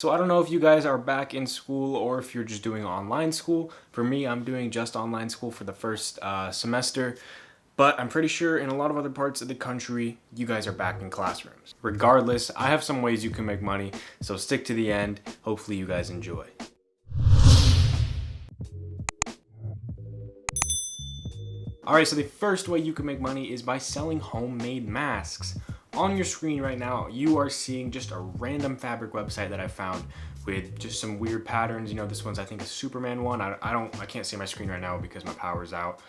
So I don't know if you guys are back in school or if you're just doing online school. For me, I'm doing just online school for the first semester, but I'm pretty sure in a lot of other parts of the country, you guys are back in classrooms. Regardless, I have some ways you can make money, so stick to the end. Hopefully you guys enjoy. Alright, so the first way you can make money is by selling homemade masks. On your screen right now, you are seeing just a random fabric website that I found with just some weird patterns. You know, this one's I think a Superman one. I can't see my screen right now because my power's out.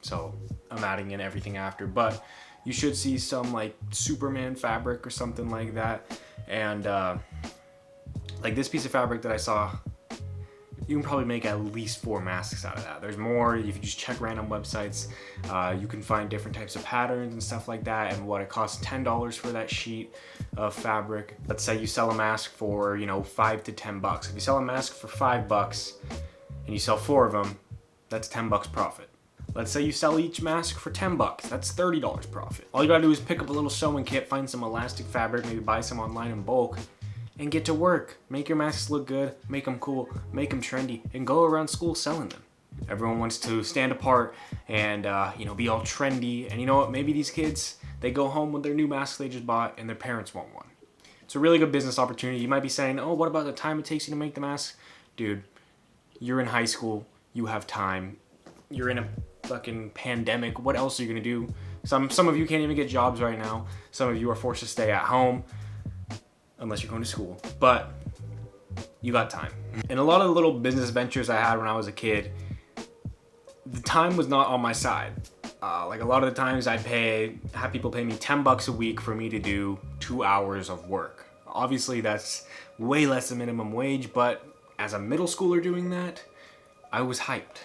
So I'm adding in everything after, but you should see some like Superman fabric or something like that. And like this piece of fabric that I saw, you can probably make at least 4 masks out of that. There's more. If you just check random websites, you can find different types of patterns and stuff like that, and what it costs $10 for that sheet of fabric. Let's say you sell a mask for, you know, $5 to $10. If you sell a mask for $5 and you sell 4 of them, that's $10 profit. Let's say you sell each mask for $10, that's $30 profit. All you gotta do is pick up a little sewing kit, find some elastic fabric, maybe buy some online in bulk, and get to work. Make your masks look good, make them cool, make them trendy, and go around school selling them. Everyone wants to stand apart and you know, be all trendy. And you know what? Maybe these kids, they go home with their new masks they just bought and their parents want one. It's a really good business opportunity. You might be saying, oh, what about the time it takes you to make the mask? Dude, you're in high school, you have time. You're in a fucking pandemic. What else are you gonna do? Some of you can't even get jobs right now. Some of you are forced to stay at home. Unless you're going to school, but you got time. And a lot of the little business ventures I had when I was a kid, the time was not on my side. Like a lot of the times I'd have people pay me $10 a week for me to do 2 hours of work. Obviously that's way less than minimum wage, but as a middle schooler doing that, I was hyped.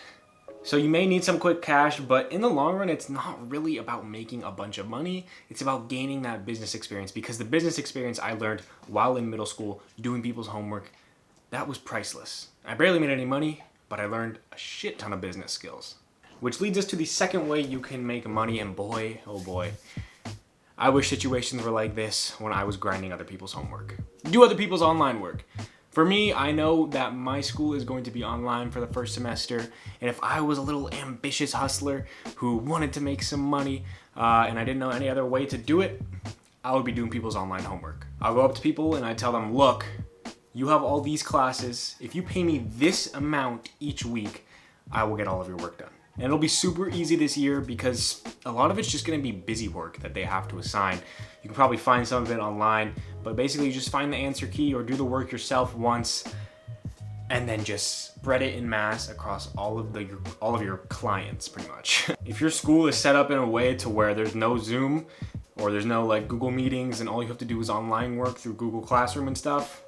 So you may need some quick cash, but in the long run, it's not really about making a bunch of money. It's about gaining that business experience, because the business experience I learned while in middle school doing people's homework, that was priceless. I barely made any money, but I learned a shit ton of business skills. Which leads us to the second way you can make money, and boy, oh boy, I wish situations were like this when I was grinding other people's homework. Do other people's online work. For me, I know that my school is going to be online for the first semester, and if I was a little ambitious hustler who wanted to make some money and I didn't know any other way to do it, I would be doing people's online homework. I'll go up to people and I tell them, look, you have all these classes. If you pay me this amount each week, I will get all of your work done. And it'll be super easy this year because a lot of it's just gonna be busy work that they have to assign. You can probably find some of it online, but basically you just find the answer key or do the work yourself once and then just spread it in mass across all of your clients pretty much. If your school is set up in a way to where there's no Zoom or there's no like Google Meetings and all you have to do is online work through Google Classroom and stuff,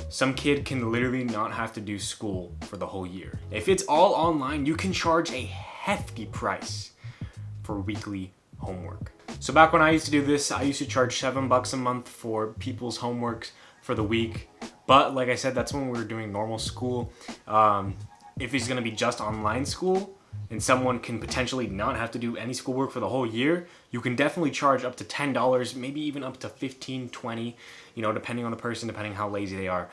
some kid can literally not have to do school for the whole year. If it's all online, you can charge a hefty price for weekly homework. So back when I used to do this, I used to charge $7 a month for people's homework for the week. But like I said, that's when we were doing normal school. If it's gonna be just online school and someone can potentially not have to do any schoolwork for the whole year, you can definitely charge up to $10, maybe even up to $15, $20, you know, depending on the person, depending how lazy they are.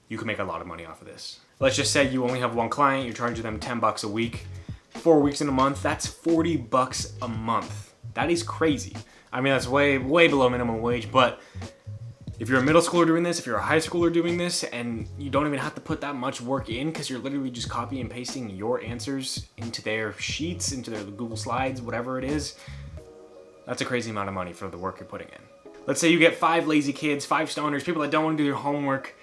You can make a lot of money off of this. Let's just say you only have one client, you're charging them $10 a week, 4 weeks in a month, that's $40 a month. That is crazy. I mean, that's way below minimum wage, but if you're a middle schooler doing this, if you're a high schooler doing this, and you don't even have to put that much work in because you're literally just copying and pasting your answers into their sheets, into their Google Slides, whatever it is, that's a crazy amount of money for the work you're putting in. Let's say you get 5 lazy kids, 5 stoners, people that don't want to do their homework.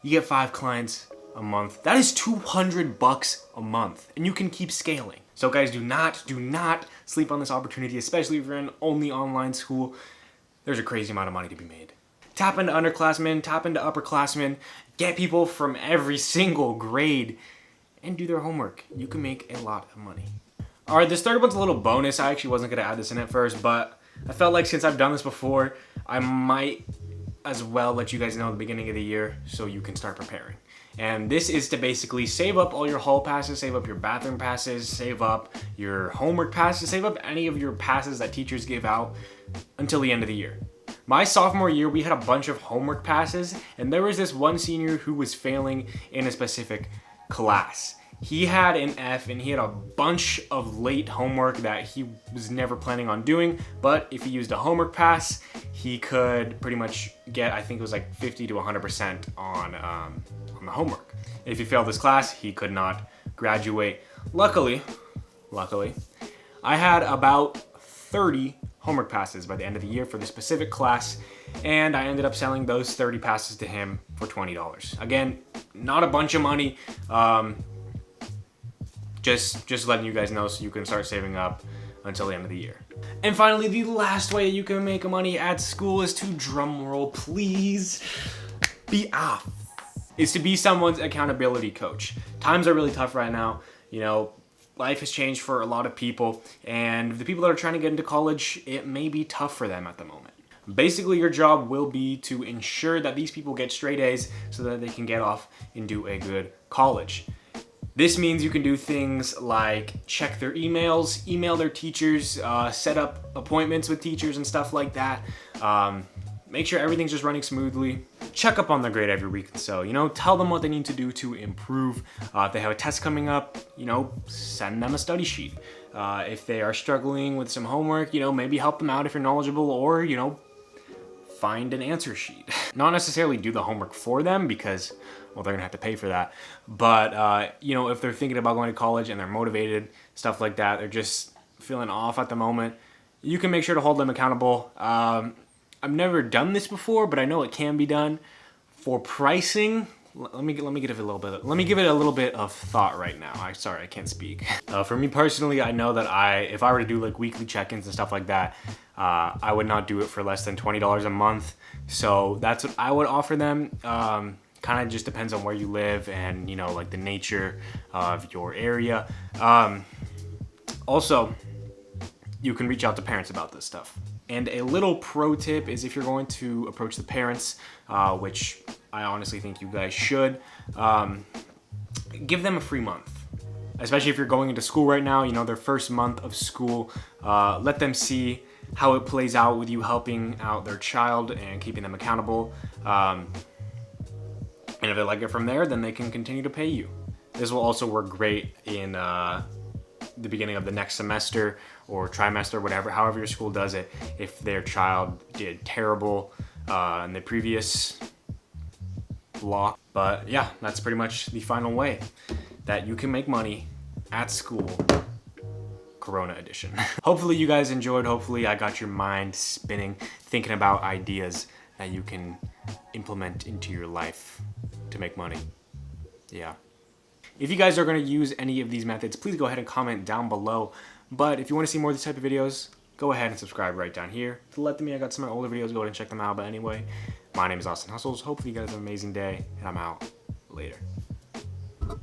You get 5 clients a month. That is $200 a month, and you can keep scaling. So guys, do not sleep on this opportunity, especially if you're in only online school. There's a crazy amount of money to be made. Tap into underclassmen, tap into upperclassmen, get people from every single grade, and do their homework. You can make a lot of money. All right, this third one's a little bonus. I actually wasn't gonna add this in at first, but I felt like since I've done this before, I might as well let you guys know at the beginning of the year so you can start preparing. And this is to basically save up all your hall passes, save up your bathroom passes, save up your homework passes, save up any of your passes that teachers give out until the end of the year. My sophomore year, we had a bunch of homework passes, and there was this one senior who was failing in a specific class. He had an F and he had a bunch of late homework that he was never planning on doing, but if he used a homework pass, he could pretty much get, I think it was like 50 to 100% on the homework. If he failed this class, he could not graduate. Luckily, I had about 30 homework passes by the end of the year for this specific class, and I ended up selling those 30 passes to him for $20. Again, not a bunch of money, just letting you guys know so you can start saving up until the end of the year. And finally, the last way you can make money at school is to, drum roll please, is to be someone's accountability coach. Times are really tough right now. You know, life has changed for a lot of people, and the people that are trying to get into college, it may be tough for them at the moment. Basically, your job will be to ensure that these people get straight A's so that they can get off into a good college. This means you can do things like check their emails, email their teachers, set up appointments with teachers and stuff like that. Make sure everything's just running smoothly. Check up on their grade every week. So, tell them what they need to do to improve. If they have a test coming up, send them a study sheet. If they are struggling with some homework, maybe help them out if you're knowledgeable, or, find an answer sheet. Not necessarily do the homework for them because, well, they're gonna have to pay for that. But, if they're thinking about going to college and they're motivated, stuff like that, they're just feeling off at the moment, you can make sure to hold them accountable. I've never done this before, but I know it can be done. For pricing, let me give it a little bit of thought right now. I can't speak. For me personally, I know that if I were to do like weekly check-ins and stuff like that, I would not do it for less than $20 a month. So that's what I would offer them. Kind of just depends on where you live and like the nature of your area. Also, you can reach out to parents about this stuff. And a little pro tip is, if you're going to approach the parents, which I honestly think you guys should, give them a free month. Especially if you're going into school right now, their first month of school, let them see how it plays out with you helping out their child and keeping them accountable. And if they like it from there, then they can continue to pay you. This will also work great in the beginning of the next semester or trimester, however your school does it, if their child did terrible in the previous block. But yeah, that's pretty much the final way that you can make money at school, Corona edition. Hopefully you guys enjoyed. Hopefully I got your mind spinning, thinking about ideas that you can implement into your life to make money. Yeah. If you guys are going to use any of these methods, please go ahead and comment down below. But if you want to see more of these type of videos, go ahead and subscribe right down here. To let me, I got some of my older videos, go ahead and check them out. But anyway, my name is Austin Hustles. Hopefully you guys have an amazing day, and I'm out. Later.